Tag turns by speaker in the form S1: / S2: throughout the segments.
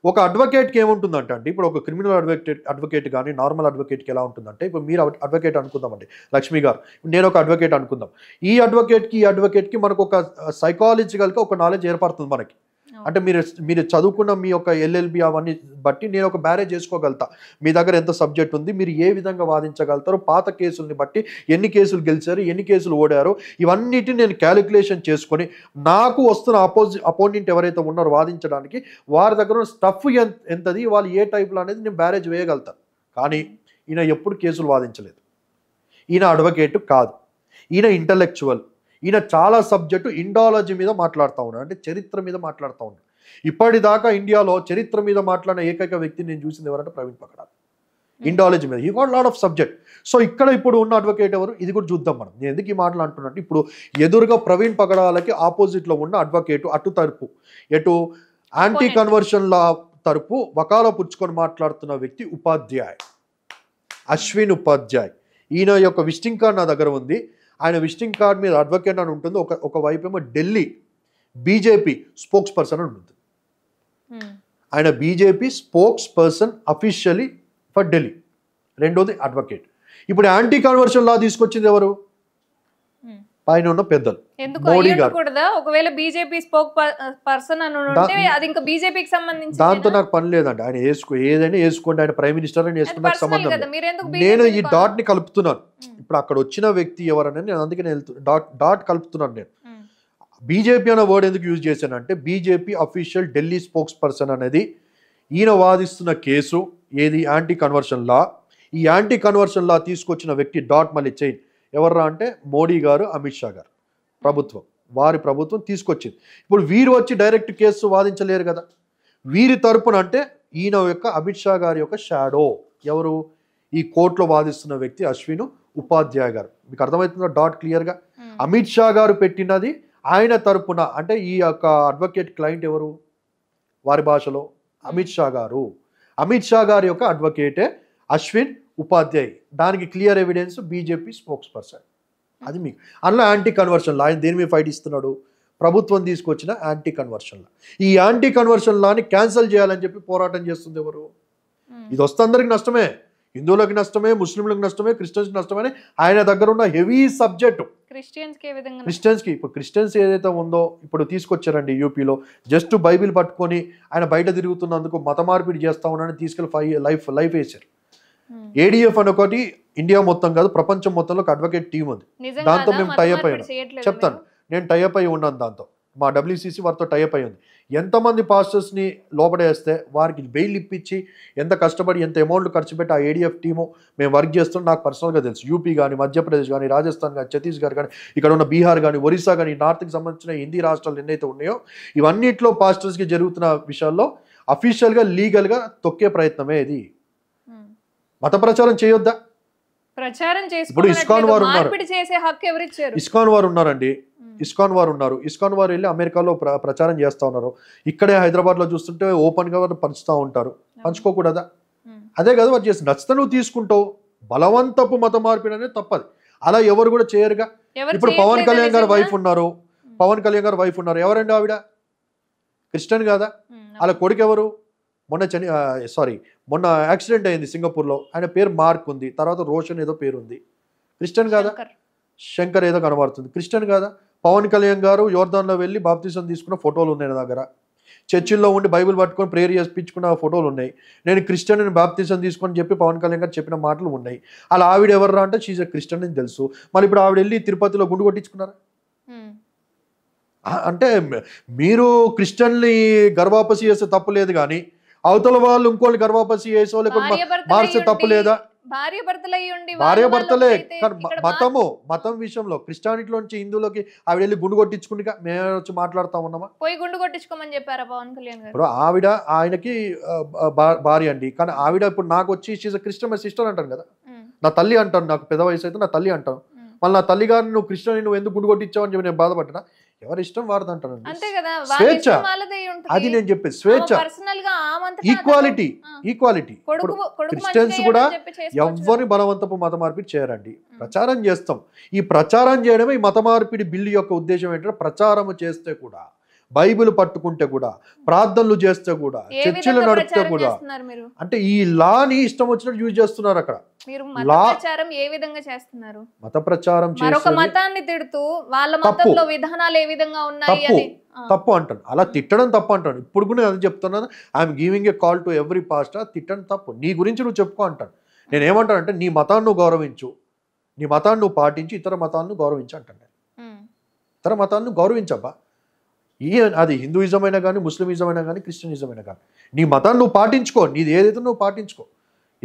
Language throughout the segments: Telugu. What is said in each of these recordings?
S1: ఒక అడ్వకేట్‌కి ఏముంటుందంటే అండి, ఇప్పుడు ఒక క్రిమినల్ అడ్వకేట్ గాని, నార్మల్ అడ్వకేట్‌కి ఎలా ఉంటుందంటే, ఇప్పుడు మీరు అడ్వకేట్ అనుకుందామండి. లక్ష్మి గారు. నేను ఒక అడ్వకేట్ అనుకుందాం. ఈ అడ్వకేట్‌కి మనకొక సైకాలజికల్‌గా ఒక నాలెడ్జ్ ఏర్పడుతుంది మనకి. అంటే
S2: అవును.
S1: మీరు చదువుకున్న మీ యొక్క ఎల్ఎల్‌బి అవన్నీ బట్టి నేను ఒక బ్యారేజ్ చేసుకోగలుగుతా. మీ దగ్గర ఎంత సబ్జెక్ట్ ఉంది, మీరు ఏ విధంగా వాదించగలుగుతారో, పాత కేసుల్ని బట్టి ఎన్ని కేసులు గెలిచారు, ఎన్ని కేసులు ఓడారు, ఇవన్నిటిని నేను కాలిక్యులేషన్ చేసుకొని, నాకు వస్తున్న అపోనెంట్ ఎవరైతే ఉన్నారో వాదించడానికి, వారి దగ్గర ఉన్న స్టఫ్ ఎంతది, వాళ్ళు ఏ టైప్‌లో అనేది నేను బ్యారేజ్ వేయగలుగుతా. కానీ ఈయన ఎప్పుడు కేసులు వాదించలేదు. ఈయన అడ్వకేట్ కాదు. ఈయన ఇంటలెక్చువల్. ఈయన చాలా సబ్జెక్టు ఇండాలజీ మీద మాట్లాడుతూ ఉన్నాడు. అంటే చరిత్ర మీద మాట్లాడుతూ ఉన్నాడు. ఇప్పటిదాకా ఇండియాలో చరిత్ర మీద మాట్లాడిన ఏకైక వ్యక్తిని నేను చూసింది ఎవరంటే ప్రవీణ్ పగడాల్. ఇండాలజీ మీద. He got lot of subject. So ఇక్కడ ఇప్పుడు ఉన్న అడ్వకేట్ ఎవరు? ఇది కూడా చూద్దాం మనం. నేను ఎందుకు ఈ మాటలు అంటున్నానంటే, ఇప్పుడు ఎదురుగా ప్రవీణ్ పగడాలకి ఆపోజిట్లో ఉన్న అడ్వకేటు అటు తరపు, ఎటు యాంటీ కన్వర్షన్ లా తరపు వకాల పుచ్చుకొని మాట్లాడుతున్న వ్యక్తి ఉపాధ్యాయ్, అశ్విన్ ఉపాధ్యాయ్. ఈయన యొక్క విజిటింగ్ కార్డ్ నా దగ్గర ఉంది. ఆయన విజిటింగ్ కార్డ్ మీద అడ్వకేట్ అని ఉంటుంది. ఒక వైపు ఏమో ఢిల్లీ బీజేపీ స్పోక్స్ పర్సన్ అని ఉంటుంది. ఆయన BJP spokes person officially for Delhi. రెండోది అడ్వకేట్. ఇప్పుడు యాంటీ కన్వర్షన్ లా తీసుకొచ్చింది ఎవరు? పైన ఉన్న పెద్దలు, మోడీ గారు.
S2: ఒకవేళ బీజేపీ స్పోక్ పర్సన్ అని ఉంటే అది ఇంకా బీజేపీకి సంబంధించి,
S1: దాంతో నాకు పని లేదండి. ఆయన ఏదైనా వేసుకోండి, ఆయన ప్రైమ్ మినిస్టర్ అని వేసుకుని నాకు సంబంధం లేదు. నేను ఈ డాట్ ని కలుపుతున్నాను. ఇప్పుడు అక్కడ వచ్చిన వ్యక్తి ఎవరని నేను అందుకే డాట్ కలుపుతున్నాను. నేను బీజేపీ అనే వర్డ్ ఎందుకు యూజ్ చేశానంటే, BJP official Delhi spokes person అనేది ఈయన వాదిస్తున్న కేసు ఏది? Anti conversion law. ఈ యాంటీ కన్వర్షన్ లా తీసుకొచ్చిన వ్యక్తి డాట్ మళ్ళీ చైన్ ఎవర్రా అంటే మోడీ గారు, అమిత్ షా గారు ప్రభుత్వం, వారి ప్రభుత్వం తీసుకొచ్చింది. ఇప్పుడు వీరు వచ్చి డైరెక్ట్ కేసు వాదించలేరు కదా. వీరి తరపున అంటే ఈయన యొక్క అమిత్ షా గారి యొక్క షాడో ఎవరు? ఈ కోర్టులో వాదిస్తున్న వ్యక్తి అశ్విన్ ఉపాధ్యాయ్ గారు. మీకు అర్థమవుతుందా డాట్ క్లియర్గా? అమిత్ షా గారు పెట్టినది ఆయన తరపున. అంటే ఈ యొక్క అడ్వకేట్ క్లయింట్ ఎవరు? వారి భాషలో అమిత్ షా గారు. అమిత్ షా గారి యొక్క అడ్వకేటే అశ్విన్ ఉపాధ్యాయ్. దానికి clear evidence BJP spokes person. అది మీకు అందులో యాంటీ కన్వర్షన్ లా. ఆయన దేని మీద ఫైట్ ఇస్తున్నాడు? ప్రభుత్వం తీసుకొచ్చిన యాంటీ కన్వర్షన్ లా. ఈ యాంటీ కన్వర్షన్ లాని క్యాన్సిల్ చేయాలని చెప్పి పోరాటం చేస్తుంది ఎవరు? ఇది వస్తే అందరికి నష్టమే. హిందువులకు నష్టమే, ముస్లింలకు నష్టమే, క్రిస్టియన్స్కి నష్టమే. ఆయన దగ్గర ఉన్న హెవీ సబ్జెక్టు క్రిస్టియన్స్కి. ఇప్పుడు క్రిస్టియన్స్ ఏదైతే ఉందో ఇప్పుడు తీసుకొచ్చారండి యూపీలో. జస్ట్ బైబిల్ పట్టుకొని ఆయన బయట తిరుగుతున్నందుకు మత మార్పిడి చేస్తా ఉన్నాడని తీసుకెళ్ళి లైఫ్ వేశారు. ఏడిఎఫ్ అని ఒకటి ఇండియా మొత్తం కాదు ప్రపంచం మొత్తంలో ఒక అడ్వకేట్ టీం ఉంది. దాంతో మేము టైఅప్ అయ్యాం. చెప్తాను, నేను టైఅప్ అయి ఉన్నాను. దాంతో మా డబ్ల్యూసీసీ వారితో టైఅప్ అయి ఉంది. ఎంతమంది పాస్టర్స్ని లోపడేస్తే వారికి బెయిల్ ఇప్పించి ఎంత కష్టపడి ఎంత అమౌంట్ ఖర్చు పెట్టి ఆ ఏడిఎఫ్ టీము మేము వర్క్ చేస్తాం నాకు పర్సనల్గా తెలుసు. యూపీ కానీ, మధ్యప్రదేశ్ కానీ, రాజస్థాన్ కానీ, ఛత్తీస్గఢ్ కానీ, ఇక్కడ ఉన్న బీహార్ కానీ, ఒరిస్సా కానీ, నార్త్కి సంబంధించిన హిందీ రాష్ట్రాలు ఎన్నైతే ఉన్నాయో ఇవన్నిట్లో పాస్టర్స్కి జరుగుతున్న విషయాల్లో అఫీషియల్గా లీగల్గా తొక్కే ప్రయత్నమే ఇది. మత ప్రచారం చేయొద్దా? ఇప్పుడు ఇస్కాన్ వారు ఉన్నారు. ఇస్కాన్ వారు ఉన్నారండి. ఇస్కాన్ వారు ఉన్నారు. ఇస్కాన్ వారు వెళ్ళి అమెరికాలో ప్రచారం చేస్తూ ఉన్నారు. ఇక్కడే హైదరాబాద్లో చూస్తుంటే ఓపెన్గా పంచుతూ ఉంటారు. పంచుకోకూడదా? అదే కదా వారు చేసి నచ్చితే నువ్వు తీసుకుంటావు. బలవంతపు మత మార్పిడి అనేది తప్పది. అలా ఎవరు కూడా చేయరుగా. ఇప్పుడు పవన్ కళ్యాణ్ గారు వైఫ్ ఉన్నారు. ఎవరండి ఆవిడ? క్రిస్టియన్ కాదా? అలా కొడుకు ఎవరు? మొన్న యాక్సిడెంట్ అయింది సింగపూర్లో. ఆయన పేరు మార్క్ ఉంది, తర్వాత రోషన్ ఏదో పేరు ఉంది. క్రిస్టియన్ కాదా? శంకర్ ఏదో కనబడుతుంది. క్రిస్టియన్ కాదా? పవన్ కళ్యాణ్ గారు యోర్దాన్లో వెళ్ళి బాప్తిజం తీసుకున్న ఫోటోలు ఉన్నాయి నా దగ్గర. చర్చిల్లో ఉండి బైబిల్ పట్టుకొని ప్రేయర్ చేయించుకున్న ఫోటోలు ఉన్నాయి. నేను క్రిస్టియన్ బాప్తిజం తీసుకొని చెప్పి పవన్ కళ్యాణ్ గారు చెప్పిన మాటలు ఉన్నాయి. అలా ఆవిడ ఎవర్రా అంటే షీజ్ ఎ క్రిస్టియన్ అని తెలుసు. మళ్ళీ ఇప్పుడు ఆవిడ వెళ్ళి తిరుపతిలో గుండు కొట్టించుకున్నారా? అంటే మీరు క్రిస్టియన్ని గర్వాపసి చేస్తే తప్పు లేదు, కానీ అవతల వాళ్ళు ఇంకోళ్ళు గర్వాపసి చేసో లేకపోతే మార్చే తప్పు లేదా? భార్య భర్తలే. మతం విషయంలో క్రిస్టియానిటీలోంచి హిందువులకి ఆవిడ వెళ్ళి గుండు కొట్టించుకుంటా మేము వచ్చి మాట్లాడుతా ఉన్నామా?
S2: పోయి గుండు కొట్టించుకోమని చెప్పారా పవన్ కళ్యాణ్ గారు?
S1: ఇప్పుడు ఆవిడ ఆయనకి భార్య అండి, కానీ ఆవిడ ఇప్పుడు నాకు వచ్చి she's a Christian my sister అంటాను కదా. నా తల్లి అంటాను. నాకు పెద్ద వయసు అయితే నా తల్లి అంటాను. మళ్ళీ నా తల్లి గారిని నువ్వు క్రిస్టియన్ నువ్వు ఎందుకు గుండు కొట్టించావు అని చెప్పి నేను బాధపడ్డా? ఎవరి ఇష్టం వారిది అంటానండి. స్వేచ్ఛ, అది నేను చెప్పేది. స్వేచ్ఛ, ఈక్వాలిటీ. క్రిస్టియన్స్ కూడా ఎవరిని బలవంతపు మత మార్పిడి చేయరండి. ప్రచారం చేస్తాం. ఈ ప్రచారం చేయడమే ఈ మత మార్పిడి బిల్లు యొక్క ఉద్దేశం ఏంటంటే ప్రచారం చేస్తే కూడా బైబిల్ పట్టుకుంటే కూడా, ప్రార్థనలు చేస్తే కూడా, చర్చిలు నడిపితే కూడా, అంటే ఈ లాని ఇష్టం వచ్చినట్టు యూజ్ చేస్తున్నారు అక్కడ.
S2: ఏ విధంగా చేస్తున్నారు?
S1: మత ప్రచారం
S2: మరొక మతాన్ని తిడుతూ వాళ్ళ మతంలో విధానాలు ఏ విధంగా ఉన్నాయి అని
S1: తప్పు అంటాను. అలా తిట్టడం తప్పు అంటాను. ఇప్పుడు కూడా అది చెప్తున్నాను, I'm giving a call to every pastor. తిట్టడం తప్పు, నీ గురించి నువ్వు చెప్పుకో అంటాను. నేను ఏమంటానంటే నీ మతాన్ని నువ్వు గౌరవించు, నీ మతాన్ని నువ్వు పాటించి ఇతర మతాలను గౌరవించు అంటాను. ఇతర మతాలను గౌరవించబ్బా, అది హిందూయిజం అయినా కానీ, ముస్లిమిజం అయినా కానీ, క్రిస్టియనిజం అయినా కానీ, నీ మతాన్ని నువ్వు పాటించుకో, నీది ఏదైతే నువ్వు పాటించుకో,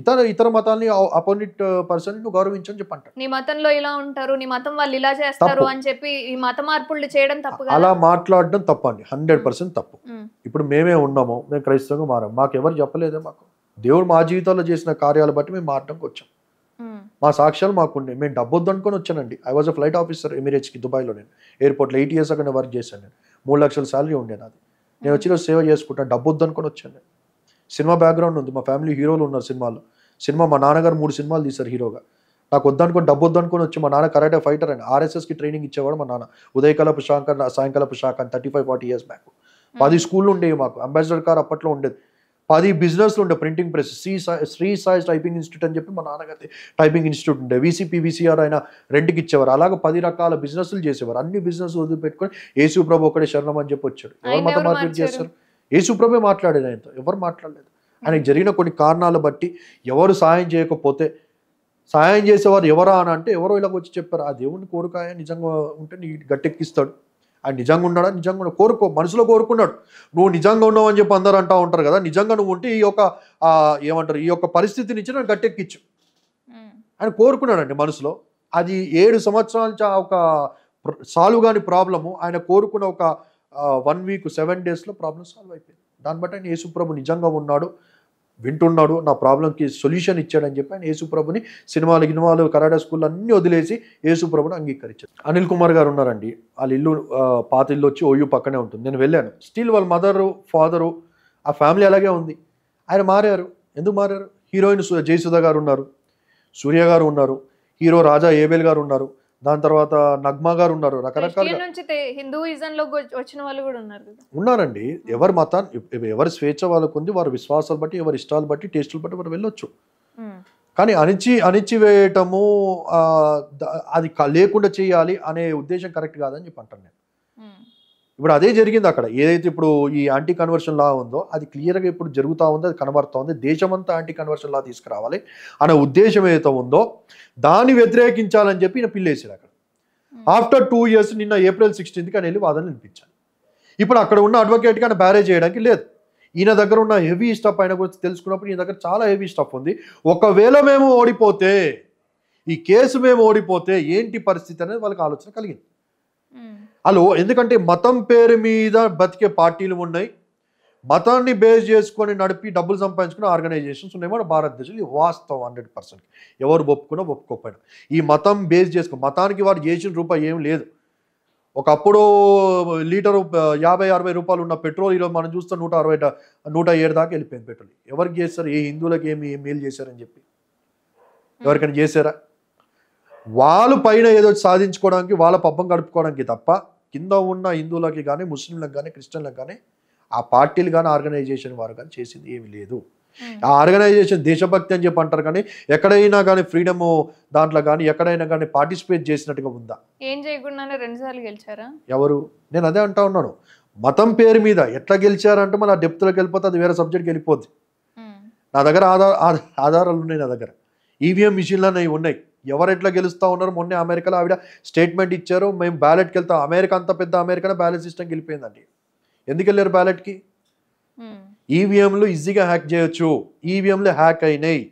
S1: ఇతర మతాన్ని అపోజిట్ పర్సన్ నువ్వు గౌరవించని చెప్పి అంటారు.
S2: నీ మతంలో ఇలా ఉంటారు, నీ మతం వాళ్ళు ఇలా చేస్తారు అని చెప్పి ఈ మత మార్పులు చేయడం తప్పు.
S1: అలా మాట్లాడడం తప్పండి, 100% తప్పు. ఇప్పుడు మేమే ఉన్నాము, మేము క్రైస్తవంగా మారాం, మాకు ఎవరు చెప్పలేదే. మాకు దేవుడు మా జీవితాల్లో చేసిన కార్యాలు బట్టి మేము మారడానికి వచ్చాం. మా సాక్ష్యాలు మాకుండే. మేము డబ్బు వద్దనుకొని వచ్చానండి. I was a flight officer ఎమిరేట్స్కి, దుబాయ్లో. నేను ఎయిర్పోర్ట్లో 8 years అక్కడ వర్క్ చేశాను. నేను 3 లక్షల శాలరీ ఉండేది అది. నేను వచ్చి సేవ చేసుకుంటాను, డబ్బు వద్దనుకొని వచ్చాను. నేను సినిమా బ్యాక్గ్రౌండ్ ఉంది, మా ఫ్యామిలీ హీరోలు ఉన్నారు సినిమా మా నాన్నగారు 3 సినిమాలు తీశారు హీరోగా. నాకు వద్దనుకొని డబ్బు వద్దనుకొని వచ్చి, మా నాన్న కరాటే ఫైటర్ అని RSSకి ట్రైనింగ్ ఇచ్చేవాడు మా నాన్న. ఉదయకాలపు శాఖ, సాయంకాలపు శాఖ అని 35-40 years బ్యాక్. 10 స్కూళ్ళు ఉండేవి మాకు. అంబాసిడర్ కార్ అప్పట్లో ఉండేది. 10 బిజినెస్లు ఉండే, printing press, Shri Sai typing institute అని చెప్పి మా నాన్నగారి టైపింగ్ ఇన్స్టిట్యూట్ ఉండే. VCR ఆయన రెంట్కి ఇచ్చేవారు. అలాగే 10 రకాల బిజినెస్లు చేసేవారు. అన్ని బిజినెస్ వదిలిపెట్టుకొని యేసు ప్రభు ఒకటే శరణం అని చెప్పి వచ్చాడు. ఎవరు మత మార్పిడి చేస్తారు? యేసు ప్రభే మాట్లాడేది ఆయనతో, ఎవరు మాట్లాడలేదు. ఆయనకు జరిగిన కొన్ని కారణాలు బట్టి ఎవరు సాయం చేయకపోతే, సాయం చేసేవారు ఎవరా అని అంటే ఎవరో ఇలాగ వచ్చి చెప్పారు, ఆ దేవుడిని కోరుకాయ నిజంగా ఉంటే నీ గట్టెక్కిస్తాడు. ఆయన నిజంగా ఉన్నాడా? నిజంగా కోరుకో, మనసులో కోరుకున్నాడు. నువ్వు నిజంగా ఉన్నావు అని చెప్పి అందరూ అంటూ ఉంటారు కదా. నిజంగా నువ్వు ఉంటే ఈ యొక్క ఏమంటారు, ఈ యొక్క పరిస్థితి నుంచి నన్ను గట్టెక్కించు ఆయన కోరుకున్నాడండి మనసులో. అది 7 సంవత్సరాల ఒక సాల్వ్ కాని ప్రాబ్లము ఆయన కోరుకున్న ఒక 1 week 7 daysలో ప్రాబ్లం సాల్వ్ అయిపోయింది. దాన్ని బట్టి ఆయన యేసుప్రభు నిజంగా ఉన్నాడు, వింటున్నాడు, నా ప్రాబ్లంకి సొల్యూషన్ ఇచ్చాడని చెప్పి ఆయన యేసుప్రభుని సినిమాలు కరాటే స్కూల్ అన్నీ వదిలేసి యేసుప్రభుని అంగీకరించారు. అనిల్ కుమార్ గారు ఉన్నారండి, వాళ్ళ ఇల్లు పాత ఇల్లు వచ్చి ఓయూ పక్కనే ఉంటుంది. నేను వెళ్ళాను, స్టిల్ వాళ్ళ మదరు ఫాదరు ఆ ఫ్యామిలీ అలాగే ఉంది. ఆయన మారారు. ఎందుకు మారారు? హీరోయిన్ జయసుధ గారు ఉన్నారు, సూర్య గారు ఉన్నారు, హీరో రాజా ఏబేల్ గారు ఉన్నారు, దాని తర్వాత నగ్మా గారు ఉన్నారు. రకరకాల
S2: వచ్చిన వాళ్ళు కూడా
S1: ఉన్నారండి. ఎవరి మతాన్ని, ఎవరి స్వేచ్ఛ వాళ్ళకు ఉంది, వారి విశ్వాసాలు బట్టి, ఎవరి ఇష్టాలు బట్టి, టేస్టులు బట్టి వారు వెళ్ళొచ్చు. కానీ అణిచివేయటము, అది లేకుండా చేయాలి అనే ఉద్దేశం కరెక్ట్ కాదని చెప్పి అంటాను నేను. ఇప్పుడు అదే జరిగింది అక్కడ. ఏదైతే ఇప్పుడు ఈ యాంటీ కన్వర్షన్ లా ఉందో అది క్లియర్గా ఇప్పుడు జరుగుతూ ఉంది, అది కనబడుతూ ఉంది. దేశమంతా యాంటీ కన్వర్షన్ లా తీసుకురావాలి అనే ఉద్దేశం ఏదైతే ఉందో దాన్ని వ్యతిరేకించాలని చెప్పి ఈయన పిల్లేసాడు అక్కడ. ఆఫ్టర్ 2 years నిన్న April 16th ఆయన వెళ్ళి వాదనలు వినిపించాలి. ఇప్పుడు అక్కడ ఉన్న అడ్వకేట్కి ఆయన బ్యారేజ్ చేయడానికి లేదు. ఈయన దగ్గర ఉన్న హెవీ స్టఫ్ ఆయన గురించి తెలుసుకున్నప్పుడు ఈయన దగ్గర చాలా హెవీ స్టఫ్ ఉంది. ఒకవేళ మేము ఓడిపోతే, ఈ కేసు మేము ఓడిపోతే ఏంటి పరిస్థితి అనేది వాళ్ళకి ఆలోచన కలిగింది. ఎందుకంటే మతం పేరు మీద బతికే పార్టీలు ఉన్నాయి, మతాన్ని బేస్ చేసుకొని నడిపి డబ్బులు సంపాదించుకునే ఆర్గనైజేషన్స్ ఉన్నాయి మన భారతదేశంలో. ఇది వాస్తవం 100%. ఎవరు ఒప్పుకున్నా ఒప్పుకోకపోయినా ఈ మతం బేస్ చేసుకో, మతానికి వాడు చేసిన రూపాయి ఏం లేదు. ఒకప్పుడు లీటరు 50-60 రూపాయలు ఉన్న పెట్రోల్ ఈరోజు మనం చూస్తే 107 దాకా వెళ్ళిపోయింది పెట్రోల్. ఎవరికి చేస్తారు? ఏ హిందువులకు ఏమి మేలు చేశారని చెప్పి ఎవరికైనా చేశారా? వాళ్ళు పైన ఏదో సాధించుకోవడానికి, వాళ్ళ పబ్బం గడుపుకోవడానికి తప్ప కింద ఉన్న హిందువులకి కానీ, ముస్లింలకు కానీ, క్రిస్టియన్లకు కానీ, ఆ పార్టీలు కానీ, ఆర్గనైజేషన్ వారు కానీ చేసింది ఏమి లేదు. ఆ ఆర్గనైజేషన్ దేశభక్తి అని చెప్పి అంటారు కానీ ఎక్కడైనా కానీ ఫ్రీడమ్ దాంట్లో కానీ ఎక్కడైనా కానీ పార్టిసిపేట్ చేసినట్టుగా ఉందా?
S2: ఏం చేయకుండానే 2 సార్లు గెలిచారా ఎవరు?
S1: నేను అదే అంటా ఉన్నాను. మతం పేరు మీద ఎట్లా గెలిచారంటే మన డెప్త్లోకి వెళ్ళిపోతే అది వేరే సబ్జెక్ట్కి వెళ్ళిపోద్ది. నా దగ్గర ఆధారాలు ఉన్నాయి, నా దగ్గర ఈవీఎం మిషన్లు అనేవి ఉన్నాయి. ఎవరు ఎట్లా గెలుస్తూ ఉన్నారు? మొన్న అమెరికాలో ఆవిడ స్టేట్మెంట్ ఇచ్చారు, మేము బ్యాలెట్కి వెళ్తాం. అమెరికా అంత పెద్ద అమెరికాలో బ్యాలెట్ సిస్టమ్కి వెళ్ళిపోయిందండి. ఎందుకు వెళ్ళారు బ్యాలెట్కి? ఈవీఎంలు ఈజీగా హ్యాక్ చేయొచ్చు. ఈవీఎంలు హ్యాక్ అయినాయి.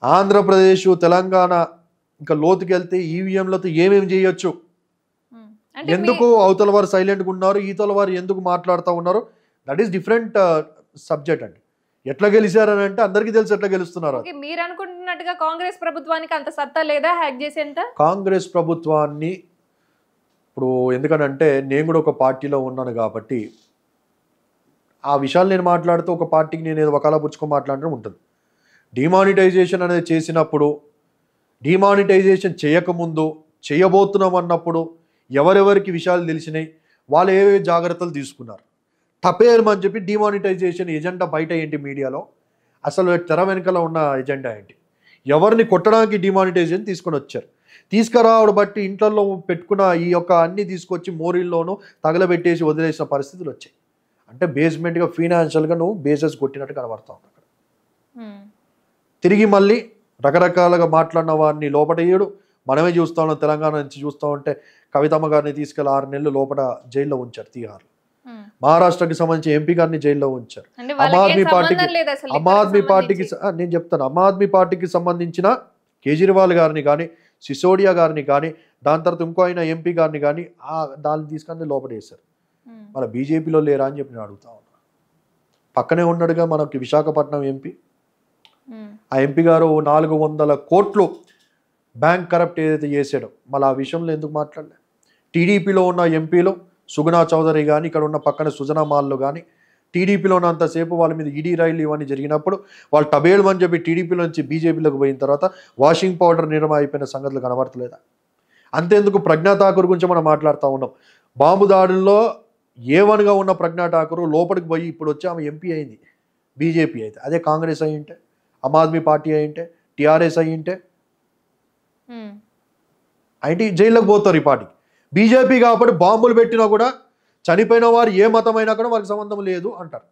S1: ఆంధ్రప్రదేశ్, తెలంగాణ ఇంకా లోతుకి వెళ్తే ఈవీఎంలతో ఏమేమి చేయొచ్చు. ఎందుకు అవతల వారు సైలెంట్గా ఉన్నారు, ఈతల వారు ఎందుకు మాట్లాడుతూ ఉన్నారు, దట్ ఈస్ డిఫరెంట్ సబ్జెక్ట్ అండి. ఎట్లా గెలిచారని అంటే అందరికీ తెలుసు ఎట్లా గెలుస్తున్నారు.
S2: మీరు అనుకుంటున్నట్టుగా కాంగ్రెస్ ప్రభుత్వానికి అంత సత్తా లేదా హ్యాక్ చేసేంత?
S1: కాంగ్రెస్ ప్రభుత్వాన్ని ఇప్పుడు ఎందుకనంటే నేను కూడా ఒక పార్టీలో ఉన్నాను కాబట్టి ఆ విషయాలు నేను మాట్లాడుతూ ఒక పార్టీకి నేను ఏదో వకాలా పుచ్చుకొని మాట్లాడడం ఉంటుంది. డిమానిటైజేషన్ అనేది చేసినప్పుడు, డిమానిటైజేషన్ చేయకముందు, చేయబోతున్నాం అన్నప్పుడు ఎవరెవరికి విషయాలు తెలిసినాయి, వాళ్ళు ఏ జాగ్రత్తలు తీసుకున్నారు. తప్పేయమని చెప్పి డిమానిటైజేషన్ ఎజెండా బయట ఏంటి మీడియాలో, అసలు తెర వెనుకలో ఉన్న ఎజెండా ఏంటి, ఎవరిని కొట్టడానికి డిమానిటైజేషన్ తీసుకొని వచ్చారు. తీసుకురావడం బట్టి ఇంట్లో పెట్టుకున్న ఈ యొక్క అన్ని తీసుకొచ్చి మోరీల్లోనూ తగలబెట్టేసి వదిలేసిన పరిస్థితులు వచ్చాయి. అంటే బేస్మెంట్గా ఫైనాన్షియల్గా నువ్వు బేసెస్ కొట్టినట్టు కనబడతా ఉంది అక్కడ. తిరిగి మళ్ళీ రకరకాలుగా మాట్లాడిన వారిని లోపటేయడు. మనమే చూస్తా ఉన్నాం, తెలంగాణ నుంచి చూస్తూ ఉంటే కవితమ్మ గారిని తీసుకెళ్ళి 6 నెలలు లోపల జైల్లో ఉంచారు తీహార్లో. మహారాష్ట్రకి సంబంధించి ఎంపీ గారిని జైల్లో ఉంచారు. ఆమ్ ఆద్మీ పార్టీకి నేను చెప్తాను, ఆమ్ ఆద్మీ పార్టీకి సంబంధించిన కేజ్రీవాల్ గారిని కానీ, సిసోడియా గారిని కానీ, దాని తర్వాత ఇంకో ఆయన ఎంపీ గారిని కానీ దాన్ని తీసుకొని లోపడేశారు. మన బీజేపీలో లేరా అని చెప్పి నేను అడుగుతా ఉన్నా. పక్కనే ఉన్నాడుగా మనకి విశాఖపట్నం ఎంపీ. ఆ ఎంపీ గారు 400 కోట్లు బ్యాంక్ కరప్ట్ ఏదైతే చేసాడో మళ్ళీ ఆ విషయంలో ఎందుకు మాట్లాడలే. టీడీపీలో ఉన్న ఎంపీలు సుగుణా చౌదరి కానీ, ఇక్కడ ఉన్న పక్కన సుజనా మాల్లో కానీ, టీడీపీలో ఉన్నంతసేపు వాళ్ళ మీద ఈడీ రైళ్లు ఇవన్నీ జరిగినప్పుడు వాళ్ళు టబేళ్ళు అని చెప్పి టీడీపీలో నుంచి బీజేపీలోకి పోయిన తర్వాత వాషింగ్ పౌడర్ నిర్మ అయిపోయిన సంగతులు కనబడతలేదా? అంతేందుకు ప్రజ్ఞా ఠాకూర్ గురించి మనం మాట్లాడుతూ ఉన్నాం. బాంబు దాడుల్లో ఏవన్గా ఉన్న ప్రజ్ఞా ఠాకూర్ లోపలికి పోయి ఇప్పుడు వచ్చి ఆమె ఎంపీ అయింది. బీజేపీ అయితే అదే కాంగ్రెస్ అయ్యింటే, ఆమ్ ఆద్మీ పార్టీ అయ్యింటే, టీఆర్ఎస్ అయ్యింటే అయితే జైల్లోకి పోతారు. ఈ పార్టీకి బీజేపీ కాబట్టి బాంబులు పెట్టినా కూడా చనిపోయిన వారు ఏ మతమైనా కూడా వారికి సంబంధం లేదు అంటారు.